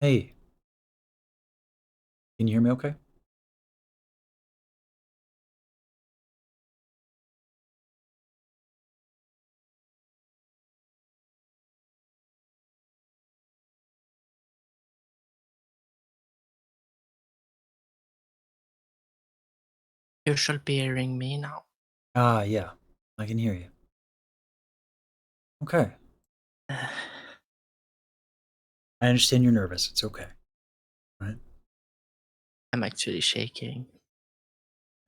Hey, can you hear me okay? You should be hearing me now. Ah, yeah, I can hear you. Okay. I understand you're nervous. It's okay. Right? I'm actually shaking.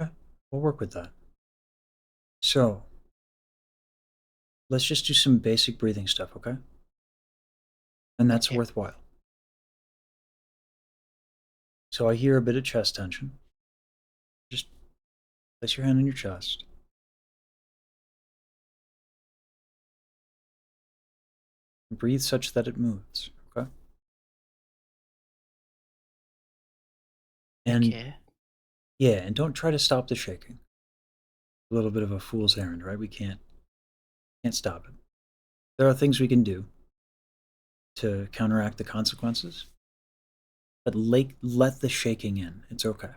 Okay. We'll work with that. So, let's just do some basic breathing stuff, okay? And that's Okay. worthwhile. So, I hear a bit of chest tension. Just place your hand on your chest. And breathe such that it moves, okay? And Okay. yeah, and don't try to stop the shaking. A little bit of a fool's errand, right? We can't stop it. There are things we can do to counteract the consequences, but let the shaking in. It's okay.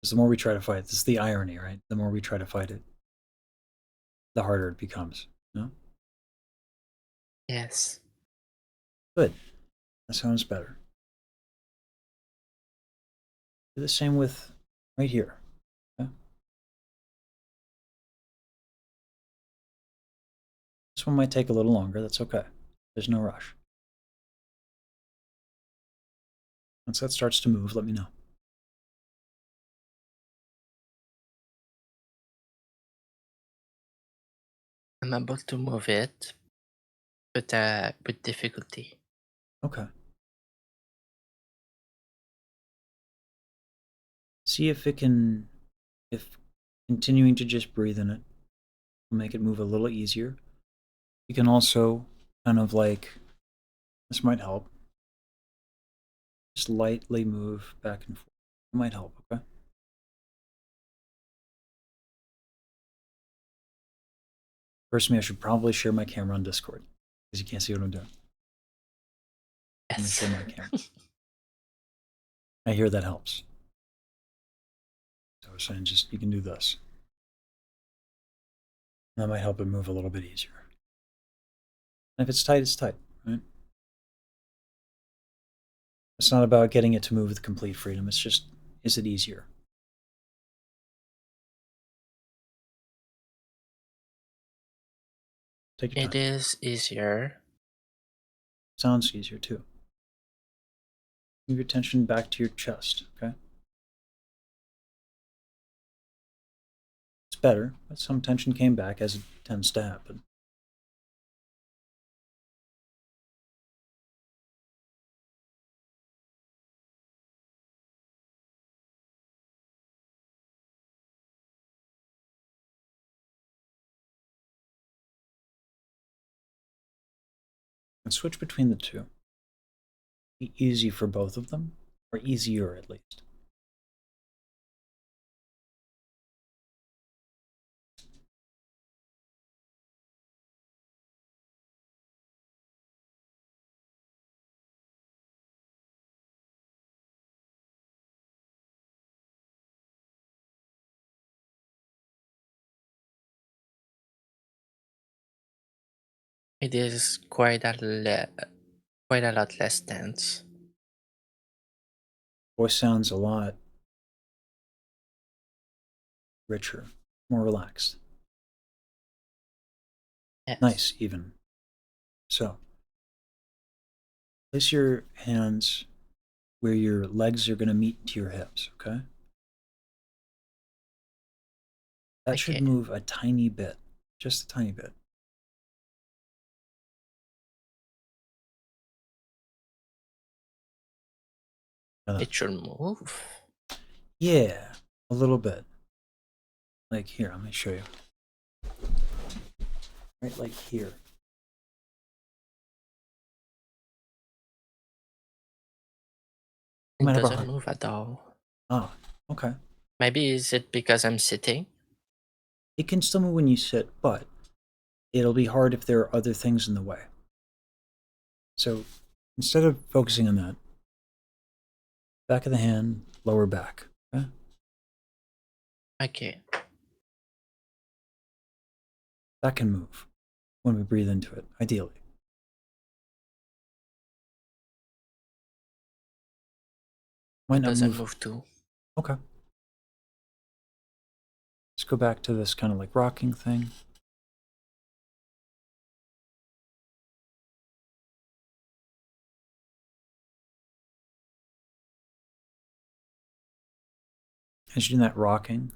Because the more we try to fight, this is the irony, right? The more we try to fight it, the harder it becomes. No? Yes. Good. That sounds better. Do the same with right here. Okay? This one might take a little longer. That's okay. There's no rush. Once that starts to move, let me know. I'm able to move it, but with difficulty. Okay. See if continuing to just breathe in it will make it move a little easier. You can also kind of like, this might help, just lightly move back and forth. It might help, okay? Personally, I should probably share my camera on Discord because you can't see what I'm doing. I'm going to Yes. share my camera. I hear that helps. So I was saying just you can do this. That might help it move a little bit easier. And if it's tight, it's tight, right? It's not about getting it to move with complete freedom. It's just, is it easier? Take your It time. is easier. Sounds easier too. Move your attention back to your chest, okay? It's better, but some tension came back as it tends to happen. And switch between the two. Be easy for both of them, or easier at least. It is quite a lot less tense. Voice sounds a lot richer, more relaxed. Yes. Nice, even. So, place your hands where your legs are going to meet to your hips, okay? That should Okay. move a tiny bit, just a tiny bit. It should move. Yeah, a little bit. Like here, let me show you. Right, like here. You It might have a doesn't hard. move at all. Ah, okay. Maybe is it because I'm sitting? It can still move when you sit, but it'll be hard if there are other things in the way. So instead of focusing on that, back of the hand, lower back. Okay? Okay. That can move when we breathe into it, ideally. Might It not doesn't move. move too. Okay. Let's go back to this kind of like rocking thing. As you're doing that rocking,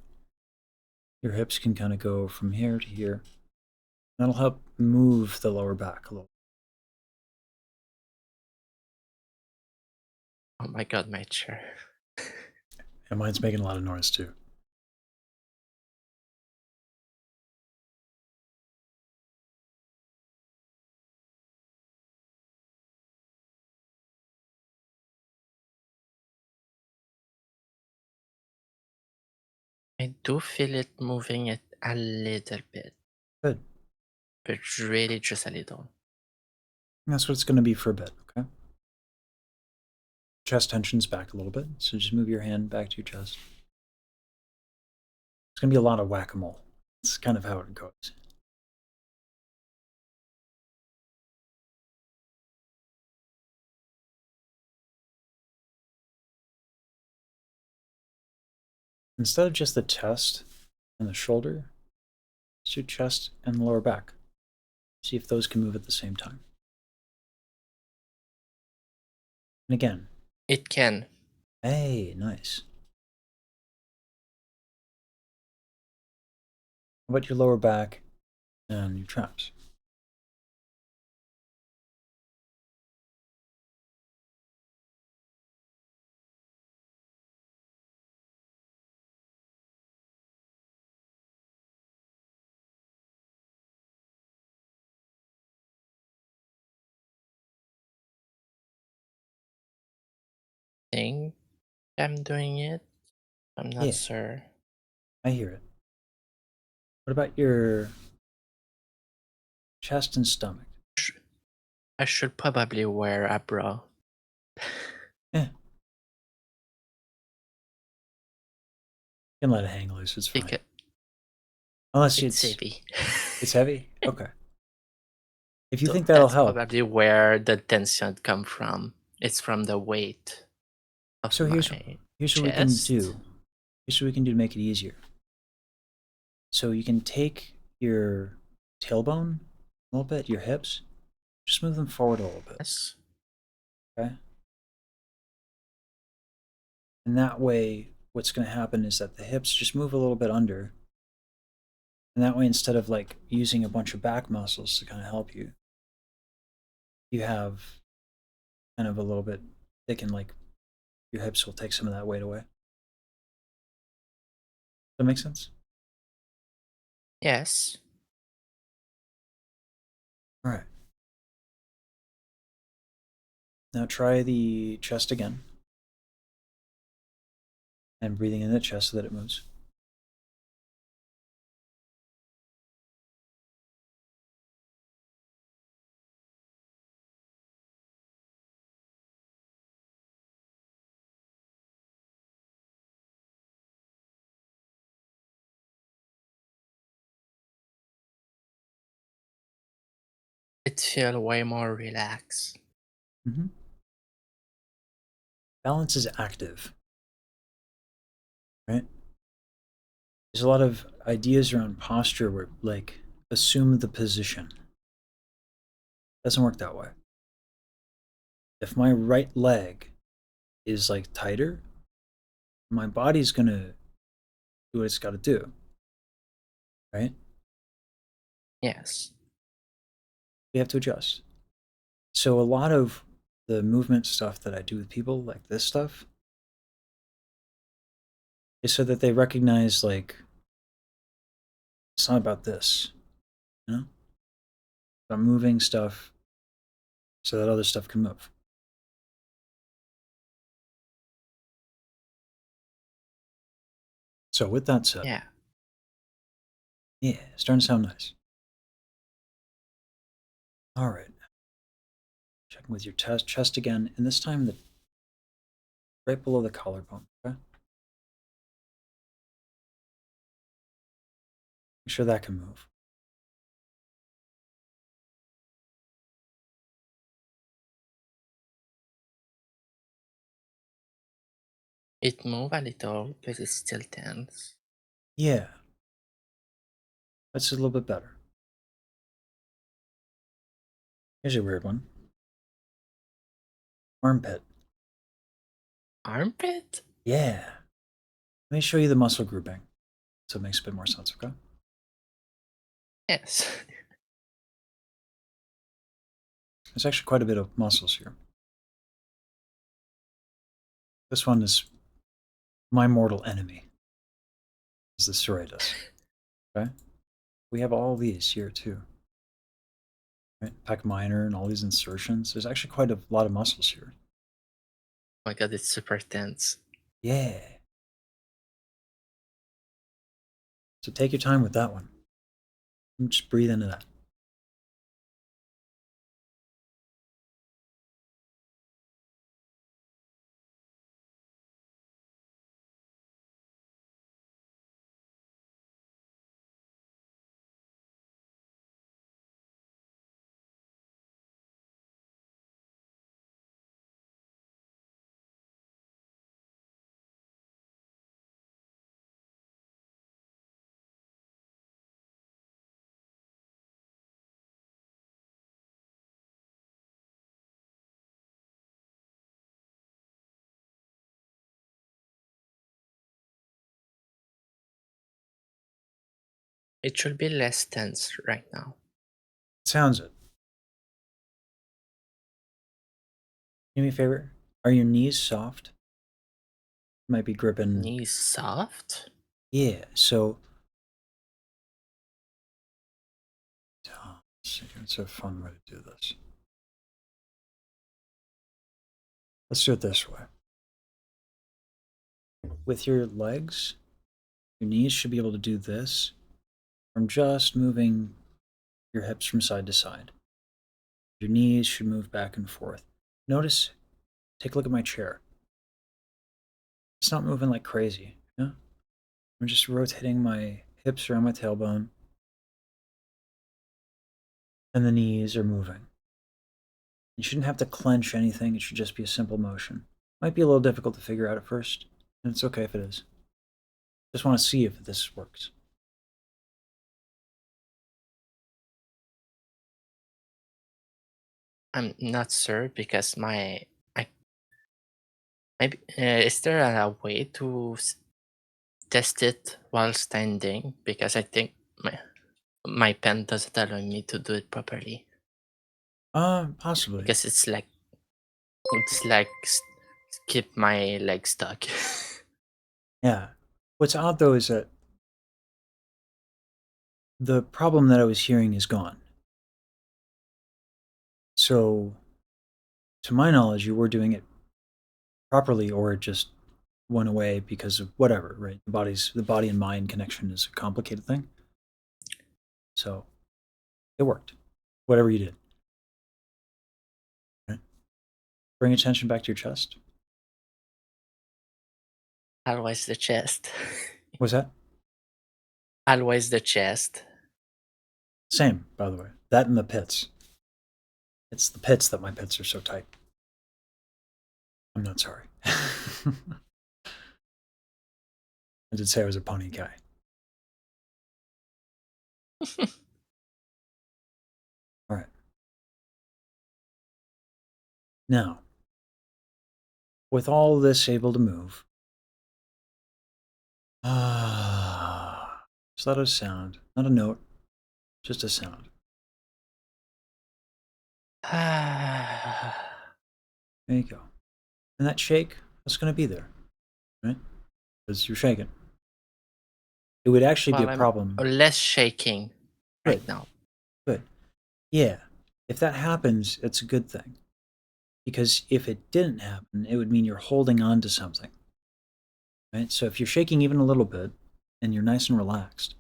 your hips can kind of go from here to here. That'll help move the lower back a little. Oh my god, my chair. And mine's making a lot of noise too. I do feel it moving it a little bit, Good. but really just a little. And that's what it's going to be for a bit, okay? Chest tension's back a little bit, so just move your hand back to your chest. It's going to be a lot of whack-a-mole. It's kind of how it goes. Instead of just the chest and the shoulder, let's do chest and the lower back. See if those can move at the same time. And again, It can. hey, nice. How about your lower back and your traps? Think I'm doing it. I'm not Yeah, sure. I hear it. What about your chest and stomach? I should probably wear a bra. Yeah, you can let it hang loose. It's fine. Because Unless it's heavy. it's heavy. Okay. If you So think that'll that's help, probably where the tension come from. It's from the weight of so my here's what we can chest. do. Here's what we can do to make it easier. So you can take your tailbone a little bit, your hips, just move them forward a little bit. Yes. Okay. And that way, what's going to happen is that the hips just move a little bit under. And that way, instead of like using a bunch of back muscles to kind of help you, you have kind of a little bit, they can like, your hips will take some of that weight away. Does that make sense? Yes. All right. Now try the chest again. And breathing in the chest so that it moves. It feel way more relaxed. Mm-hmm. Balance is active, right? There's a lot of ideas around posture where, like, assume the position. Doesn't work that way. If my right leg is like tighter, my body's gonna do what it's got to do, right? Yes. We have to adjust. So a lot of the movement stuff that I do with people, like this stuff, is so that they recognize like it's not about this, you know? I'm moving stuff so that other stuff can move. So with that said, Yeah. yeah, it's starting to sound nice. All right. Check with your chest again, and this time right below the collarbone. Okay? Make sure that can move. It moved a little, but it's still tense. Yeah. That's a little bit better. Here's a weird one. Armpit. Armpit? Yeah. Let me show you the muscle grouping so it makes a bit more sense, okay? Yes. There's actually quite a bit of muscles here. This one is my mortal enemy, is the serratus. Okay? We have all these here too. Right? Pec minor and all these insertions. There's actually quite a lot of muscles here. Oh my god, it's super tense. Yeah. So take your time with that one. And just breathe into that. It should be less tense right now. Sounds it. Do me a favor. Are your knees soft? Might be gripping. Knees soft? Yeah. So let's see, it's a fun way to do this. Let's do it this way. With your legs, your knees should be able to do this from just moving your hips from side to side. Your knees should move back and forth. Notice, take a look at my chair. It's not moving like crazy. Yeah? I'm just rotating my hips around my tailbone, and the knees are moving. You shouldn't have to clench anything. It should just be a simple motion. Might be a little difficult to figure out at first, and it's okay if it is. Just want to see if this works. I'm not sure because I maybe is there a way to test it while standing? Because I think my pen doesn't allow me to do it properly. Possibly. Because it's like keep my leg stuck. Yeah. What's odd though is that the problem that I was hearing is gone. So, to my knowledge, you were doing it properly, or it just went away because of whatever, right? The body and mind connection is a complicated thing. So, it worked. Whatever you did. Right? Bring attention back to your chest. Always the chest. What's that? Always the chest. Same, by the way. That and the pits. It's the pits that my pits are so tight. I'm not sorry. I did say I was a pony guy. All right. Now, with all this able to move, just let a sound, not a note, just a sound. There you go. And that shake, that's going to be there, right? Because you're shaking. It would actually be Well, a I'm problem. less shaking right Good, now. good. Yeah. If that happens, it's a good thing. Because if it didn't happen, it would mean you're holding on to something, right? So if you're shaking even a little bit and you're nice and relaxed,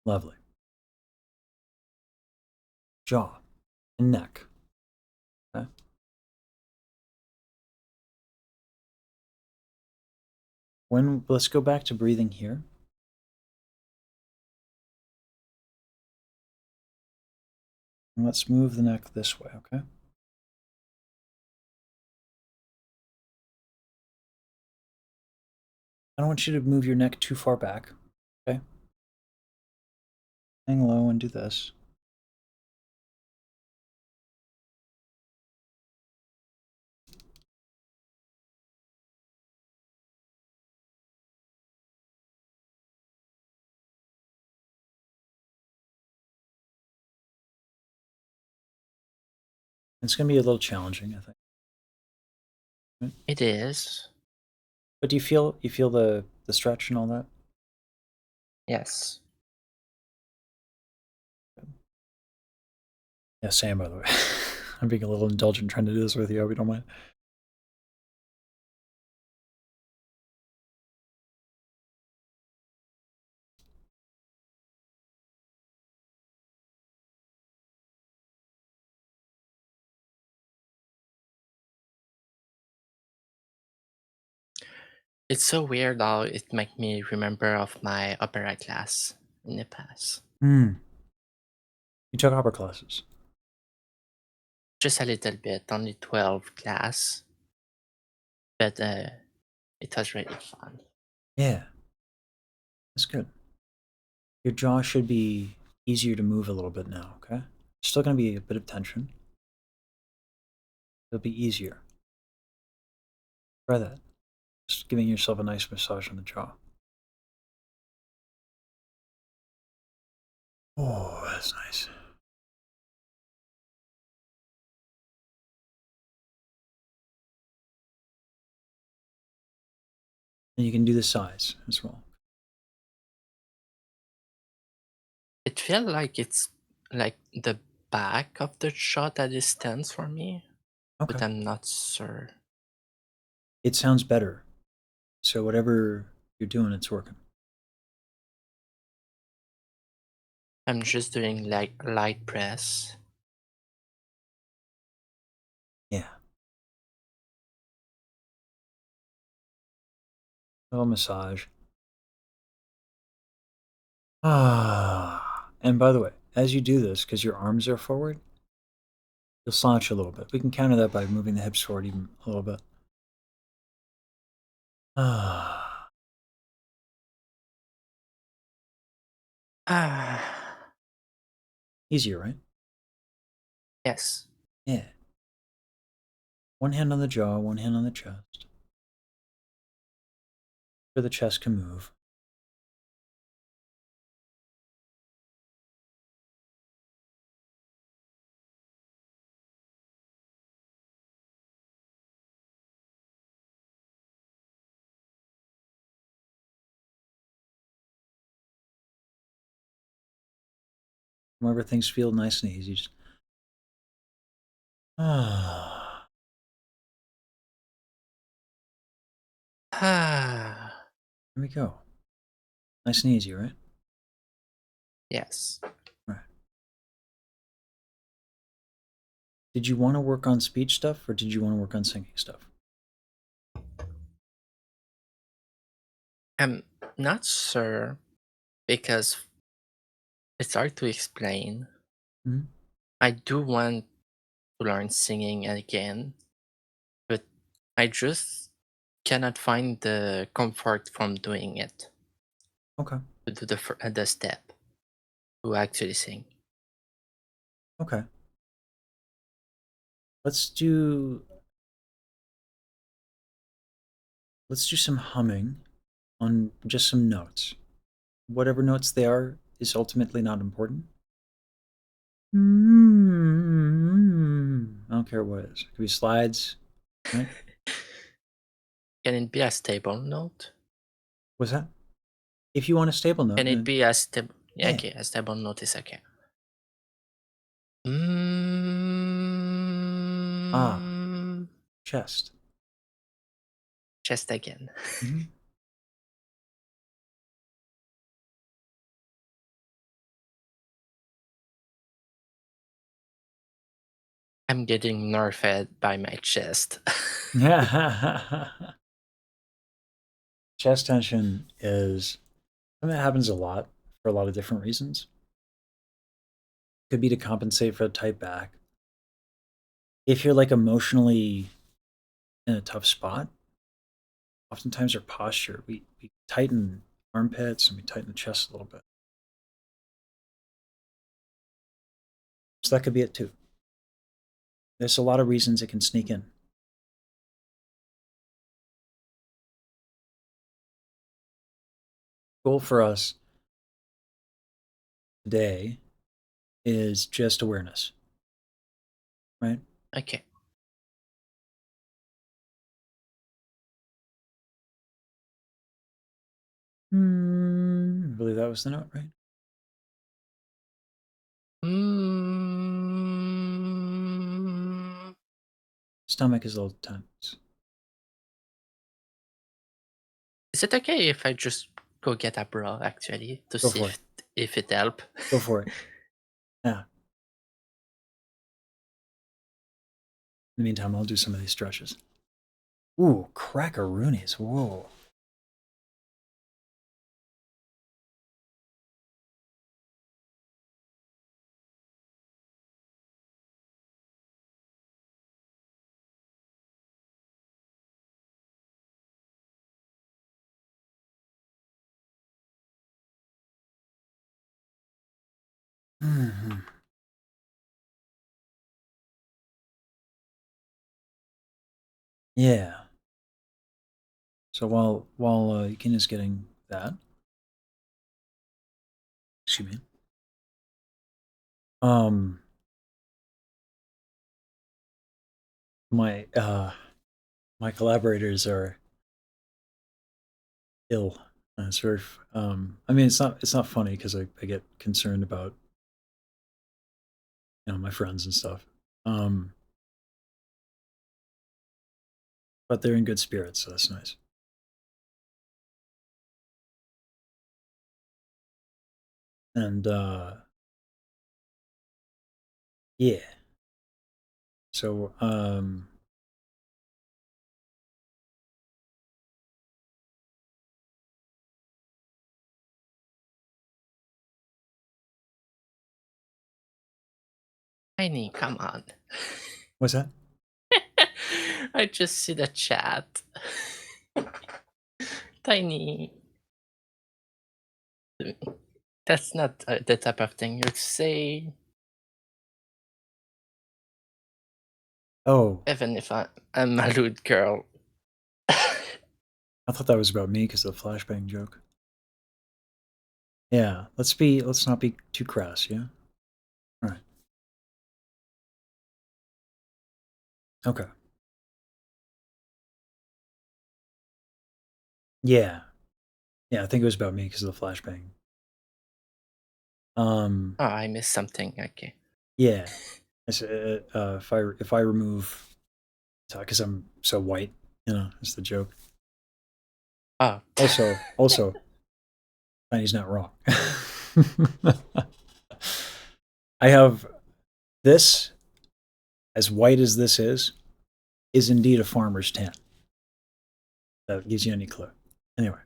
Lovely. Jaw and neck. Okay. Let's go back to breathing here. And let's move the neck this way, okay? I don't want you to move your neck too far back, okay? Hang low and do this. It's going to be a little challenging, I think. Right? It is. But do you feel the stretch and all that? Yes. Yeah, same, by the way. I'm being a little indulgent trying to do this with you. I hope you don't mind. It's so weird how it make me remember of my opera class in the past. Hmm. You took opera classes. Just a little bit, only 12 class, but it was really fun. Yeah, that's good. Your jaw should be easier to move a little bit now, okay? Still going to be a bit of tension. It'll be easier. Try that. Just giving yourself a nice massage on the jaw. Oh, that's nice. And you can do the sides as well. It feels like it's like the back of the jaw that is tense for me, Okay. but I'm not sure. It sounds better. So whatever you're doing, it's working. I'm just doing like light press. Yeah. A little massage. Ah. And by the way, as you do this, because your arms are forward, you'll slouch a little bit. We can counter that by moving the hips forward even a little bit. Ah. Ah, Easier, right? yes. Yeah. One hand on the jaw, one hand on the chest. So the chest can move. Whenever things feel nice and easy, just ah. Ah, There we go. Nice and easy, right? yes. Right. Did you want to work on speech stuff or did you want to work on singing stuff? I'm not sure because it's hard to explain. Mhm. I do want to learn singing again, but I just cannot find the comfort from doing it Okay. to do the step to actually sing. Okay. Let's do let's do some humming on just some notes. Whatever notes they are is ultimately not important. I don't care what it is. It could be slides, right? Can it be a stable note? What's that? If you want a stable note, Can it be a stable? Yeah, yeah. okay, a stable note is okay. Ah, Mm, chest. just again. Mhm. I'm getting nerfed by my chest. Chest tension is something that happens a lot for a lot of different reasons. Could be to compensate for a tight back. If you're like emotionally in a tough spot, oftentimes our posture, we tighten armpits and we tighten the chest a little bit. So that could be it too. There's a lot of reasons it can sneak in. Goal for us today is just awareness, right? Okay. I believe that was the note, right? Mm, Stomach is a little tense. is it okay if I just go get a bra actually to Go see for it. if it help? Go for it. Yeah. In the meantime, I'll do some of these stretches. Ooh, crackaroonies. Whoa. Mm-hmm. Yeah. So while Ikin is getting that, excuse me. Um, my collaborators are ill. It's very. I mean, it's not funny because I get concerned about my friends and stuff. Um, but they're in good spirits, so that's nice. And yeah. So Tiny, come on. what's that? I just see the chat. Tiny. That's not the type of thing you'd say, Oh, even if I'm a lewd girl. I thought that was about me because of the flashbang joke. Yeah, let's not be too crass, yeah? All right. Okay. Yeah. Yeah, I think it was about me because of the flashbang. Oh, I missed something. Okay. Yeah. If I remove because I'm so white, is the joke. Oh. Also, Tiny's not wrong. I have this, as white as this is indeed a farmer's tan. That gives you any clue. Anyway,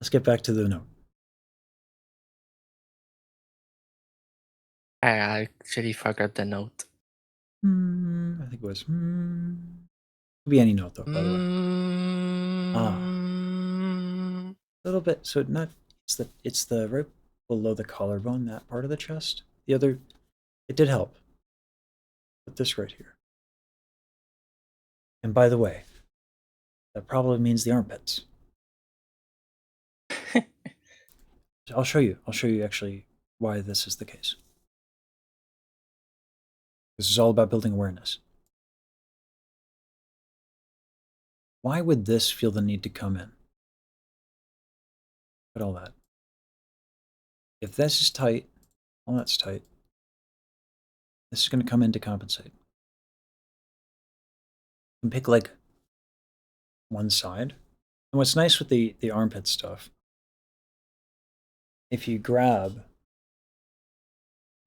let's get back to the note. I actually forgot the note. I think it was. Could be any note though, by the way. Mm, A little bit. So not it's the right below the collarbone, that part of the chest. The other, it did help. But this right here. And by the way, that probably means the armpits. I'll show you. I'll show you actually why this is the case. This is all about building awareness. Why would this feel the need to come in? Look at all that. If this is tight, all that's tight. This is going to come in to compensate. You can pick like one side. And what's nice with the armpit stuff, if you grab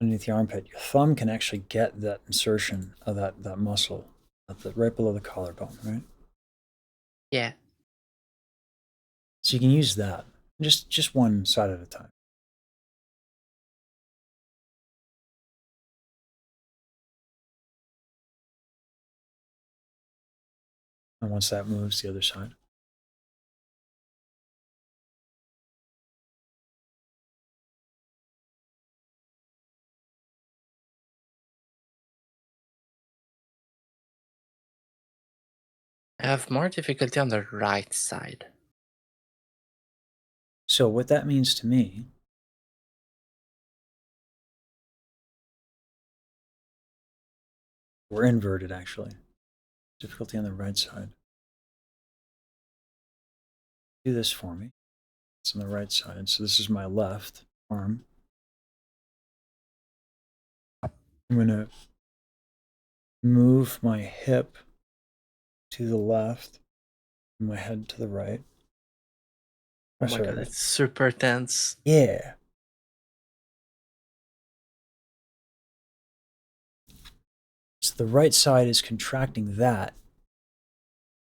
underneath the armpit, your thumb can actually get that insertion of that muscle right below the collarbone, right? Yeah. So you can use that just one side at a time. And once that moves, the other side. I have more difficulty on the right side. So what that means to me, we're inverted actually. Difficulty on the right side. Do this for me. It's on the right side. So this is my left arm. I'm going to move my hip to the left and my head to the right. Oh my god, it's super tense. Yeah. So the right side is contracting that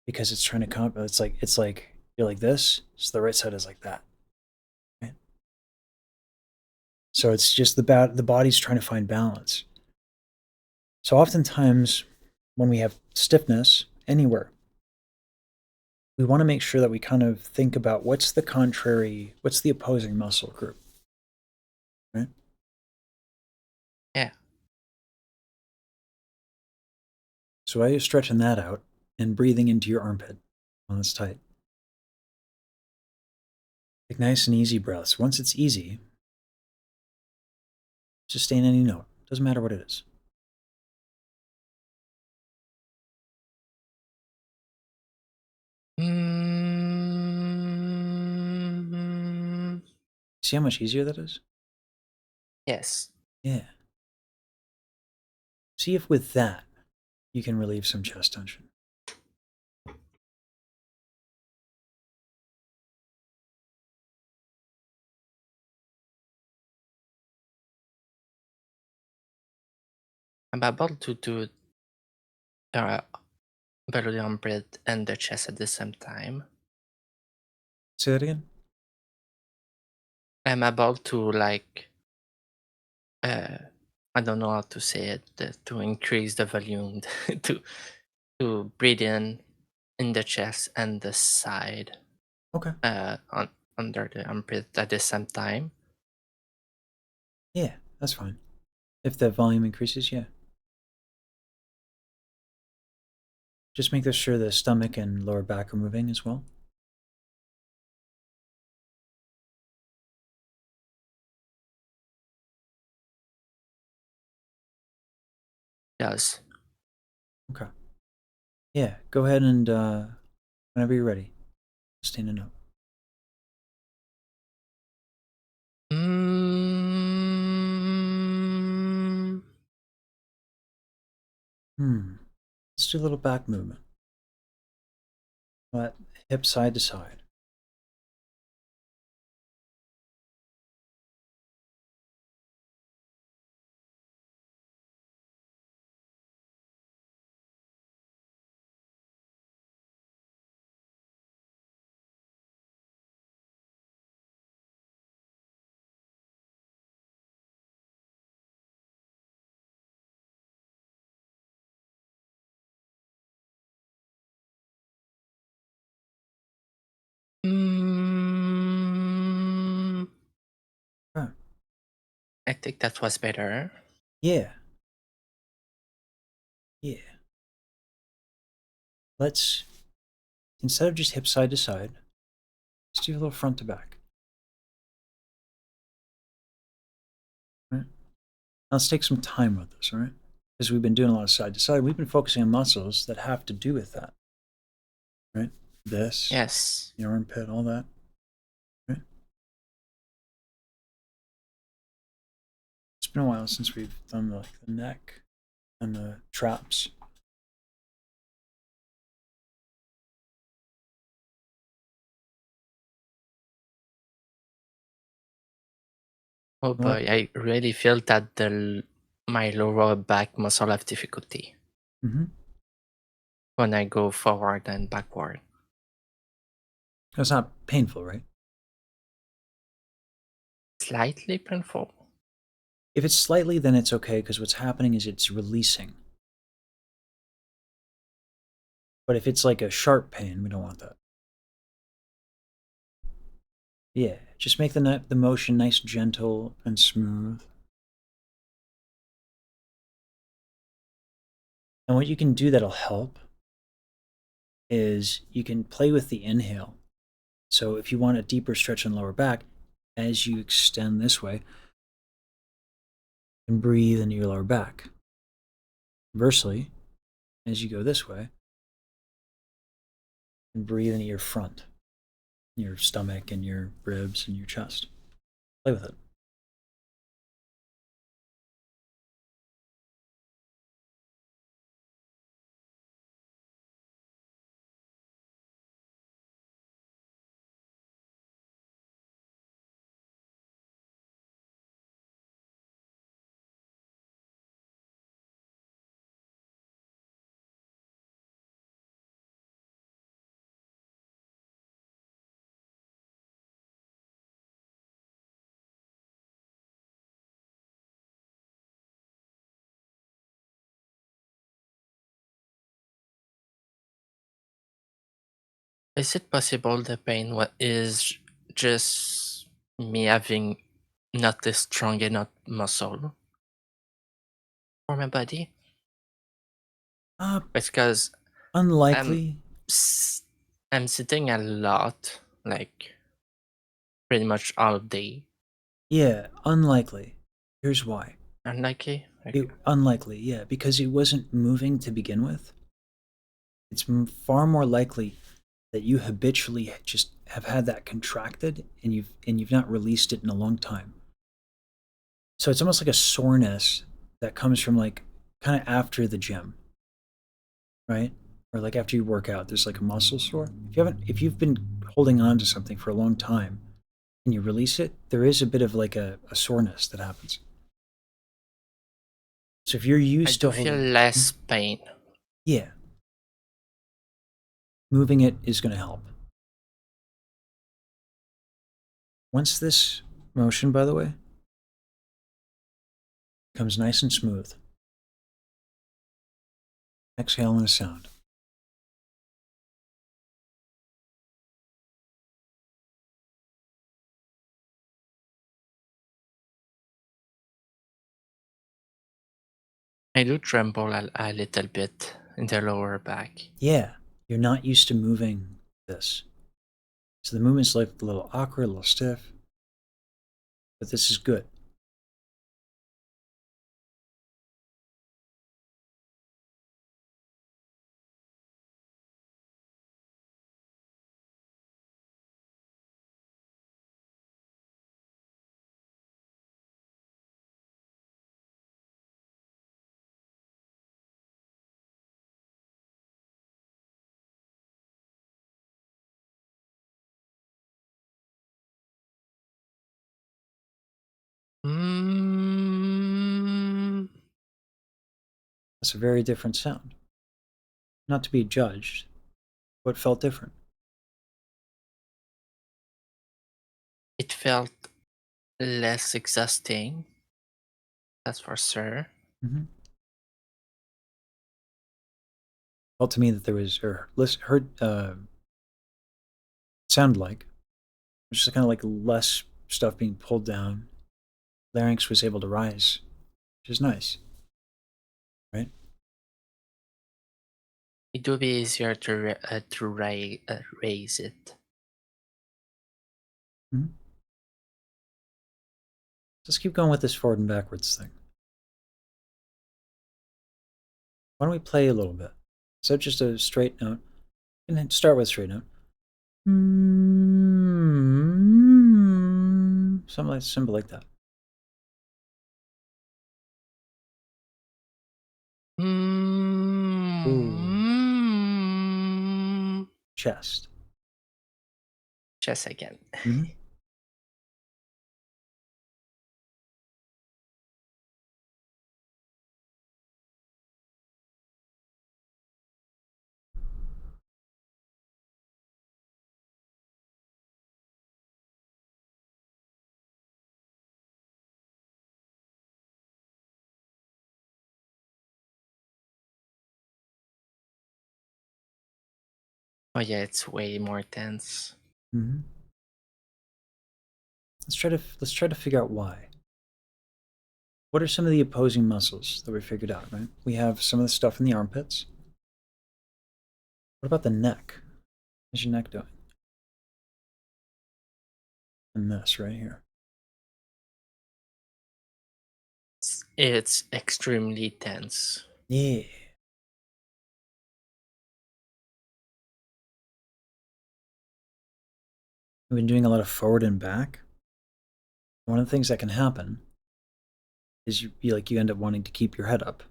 because it's trying to it's like you're like this, so the right side is like that. Right? So it's just the body's trying to find balance. So oftentimes when we have stiffness anywhere, we want to make sure that we kind of think about what's the opposing muscle group. Right? Yeah. So while you're stretching that out and breathing into your armpit when it's tight. Take nice and easy breaths. Once it's easy, sustain any note. Doesn't matter what it is. Mm, See how much easier that is? yes. Yeah. See if with that you can relieve some chest tension. I'm able to do belly armpit and the chest at the same time. Say that again? I'm able to like I don't know how to say it, to increase the volume to breathe in the chest and the side Okay. on under the armpit at the same time. Yeah, that's fine. If the volume increases, yeah. Just make sure the stomach and lower back are moving as well. Yes. Okay. Yeah, go ahead and whenever you're ready, sustain a note. Mm, Let's do a little back movement. Let hip side to side. mm, Okay. I think that was better. Yeah. Yeah. Let's, instead of just hip side to side, let's do a little front to back. Right? Now let's take some time with this, all right? Because we've been doing a lot of side to side. We've been focusing on muscles that have to do with that, right? This, Yes. the armpit, all that, right? It's been a while since we've done the neck and the traps. Oh What? boy, I really feel that my lower back muscle have difficulty Mm-hmm. when I go forward and backward. That's not painful, right? Slightly painful. If it's slightly, then it's okay because what's happening is it's releasing. But if it's like a sharp pain, we don't want that. Yeah, just make the motion nice, gentle, and smooth. And what you can do that'll help is you can play with the inhale. So if you want a deeper stretch in lower back, as you extend this way, and breathe into your lower back. Conversely, as you go this way, and breathe into your front, your stomach and your ribs and your chest. Play with it. Is it possible the pain is just me having not a strong enough muscle for my body? Uh, Because I'm unlikely. s- I'm sitting a lot, like pretty much all day. Yeah, unlikely. Here's why. Unlucky. Okay. Unlikely, yeah, because it wasn't moving to begin with. It's far more likely that you habitually just have had that contracted and you've not released it in a long time. So it's almost like a soreness that comes from like kind of after the gym, right? Or like after you work out, there's like a muscle sore. If you've been holding on to something for a long time and you release it, there is a bit of like a soreness that happens. So if you're I used do to feel holding, less pain. yeah, moving it is going to help. Once this motion, by the way, becomes nice and smooth, exhale in a sound. I do tremble a little bit in the lower back. Yeah, you're not used to moving this. So the movement's like a little awkward, a little stiff, but this is good. Mm, That's a very different sound. Not to be judged, but felt different. it felt less exhausting, that's for sure. Mm-hmm. Felt to me that there was, or heard, sound like, just kind of like less stuff being pulled down. Larynx was able to rise, which is nice, right? It would be easier to raise it. Mm-hmm. Let's keep going with this forward and backwards thing. Why don't we play a little bit? So just a straight note, and then start with a straight note. Something like simple like that. Ooh, Mm, chest. just again. Mm-hmm. Oh yeah, it's way more tense. Mm-hmm. Let's try to figure out why. What are some of the opposing muscles that we figured out, right? We have some of the stuff in the armpits. What about the neck? How's your neck doing? And this right here. It's extremely tense. Yeah. We've been doing a lot of forward and back. One of the things that can happen is you end up wanting to keep your head up.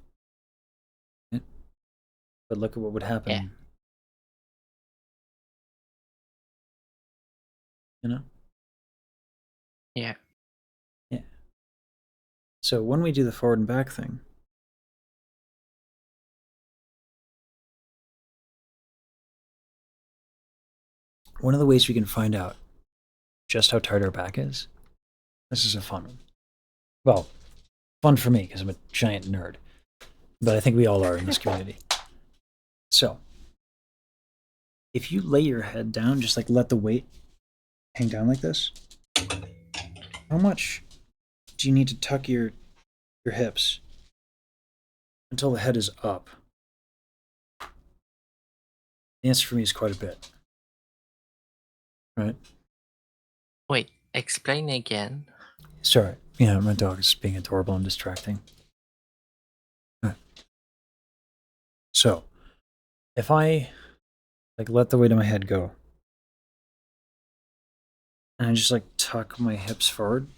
Right? But look at what would Yeah. happen. You know? Yeah. Yeah. So when we do the forward and back thing, one of the ways we can find out just how tight our back is, this is a fun one. Well, fun for me because I'm a giant nerd, but I think we all are in this community. So if you lay your head down, just like let the weight hang down like this, how much do you need to tuck your hips until the head is up? The answer for me is quite a bit. Right? Wait, explain again. Sorry. Yeah, my dog is being adorable and distracting. Right. So, if I like let the weight of my head go and I just like tuck my hips forward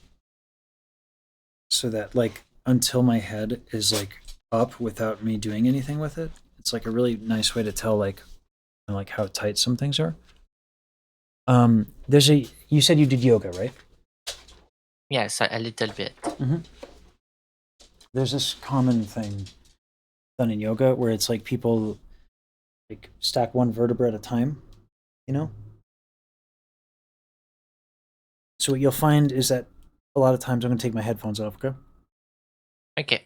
so that like until my head is like up without me doing anything with it, it's like a really nice way to tell like how tight some things are. There's a you said you did yoga, right? Yes, a little bit. Mm-hmm. There's this common thing done in yoga where it's like people like stack one vertebra at a time, you know? So what you'll find is that a lot of times I'm going to take my headphones off, okay? Okay.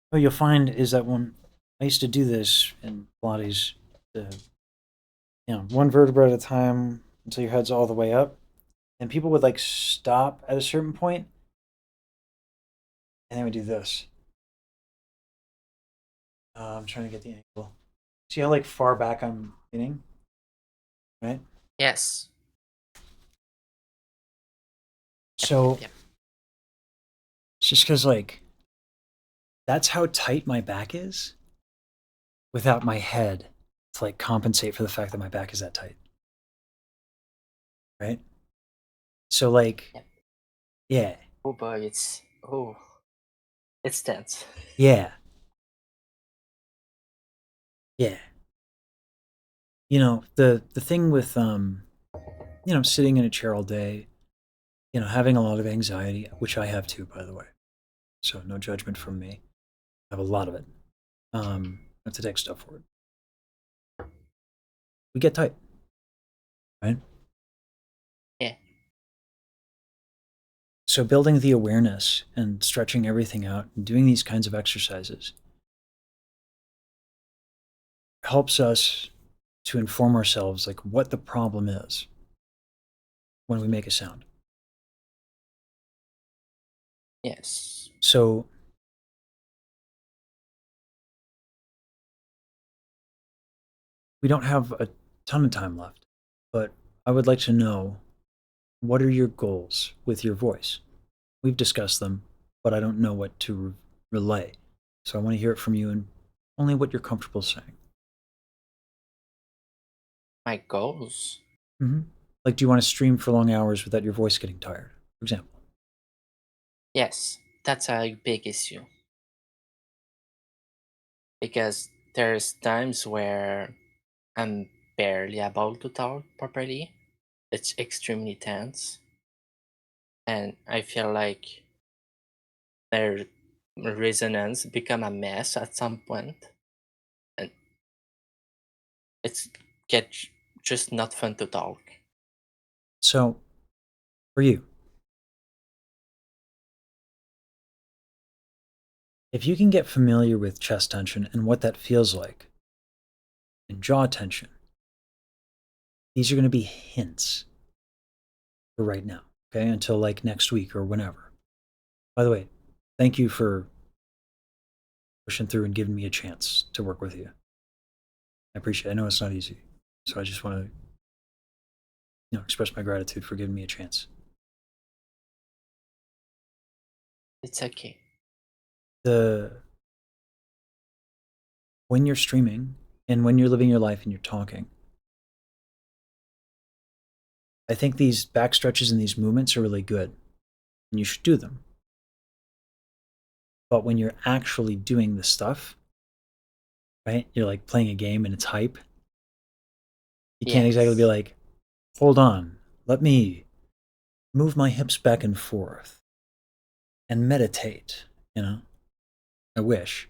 What you'll find is that when I used to do this in Pilates, one vertebra at a time until your head's all the way up, and people would like stop at a certain point, and they would do this. I'm trying to get the angle. See how like far back I'm getting, right? Yes. So Yep. it's just because like that's how tight my back is without my head to like compensate for the fact that my back is that tight. Right? So like Yep. yeah. Oh boy, it's tense. Yeah. Yeah. The thing with sitting in a chair all day, having a lot of anxiety, which I have too, by the way. So no judgment from me. I have a lot of it. I have to take stuff for it. We get tight, right? Yeah. So building the awareness and stretching everything out and doing these kinds of exercises helps us to inform ourselves like what the problem is when we make a sound. Yes. So we don't have a ton of time left, but I would like to know, what are your goals with your voice? We've discussed them, but I don't know what to relay. So I want to hear it from you and only what you're comfortable saying. My goals. Mm-hmm. Like, do you want to stream for long hours without your voice getting tired, for example? Yes, that's a big issue because there's times where I'm barely able to talk properly. It's extremely tense, and I feel like their resonance become a mess at some point, and it's get just not fun to talk. So, for you, if you can get familiar with chest tension and what that feels like, and jaw tension, These are going to be hints for right now, okay? Until like next week or whenever. By the way, thank you for pushing through and giving me a chance to work with you. I appreciate it. I know it's not easy. So I just want to, express my gratitude for giving me a chance. It's okay. When you're streaming and when you're living your life and you're talking, I think these back stretches and these movements are really good and you should do them. But when you're actually doing the stuff, right? You're like playing a game and it's hype. You can't exactly be Yes. like, hold on, let me move my hips back and forth and meditate, I wish.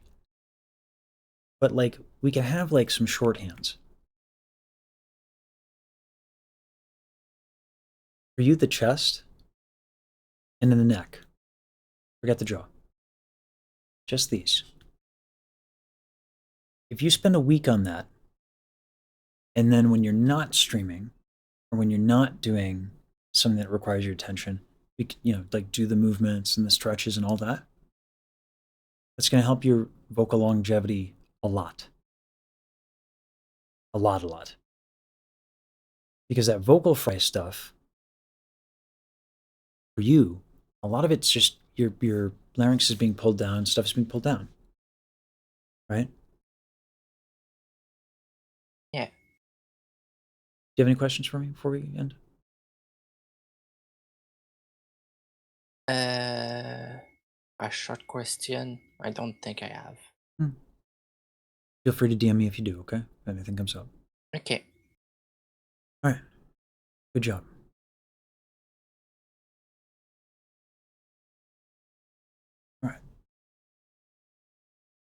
But like, we can have like some shorthands. For you, the chest and then the neck. Forget the jaw. Just these. If you spend a week on that, and then when you're not streaming or when you're not doing something that requires your attention, like do the movements and the stretches and all that, that's going to help your vocal longevity a lot. A lot, a lot. Because that vocal fry stuff, for you, a lot of it's just your larynx is being pulled down, stuff is being pulled down. Right? Yeah. Do you have any questions for me before we end? A short question. I don't think I have. Feel free to DM me if you do, okay? If anything comes up. Okay. All right. Good job.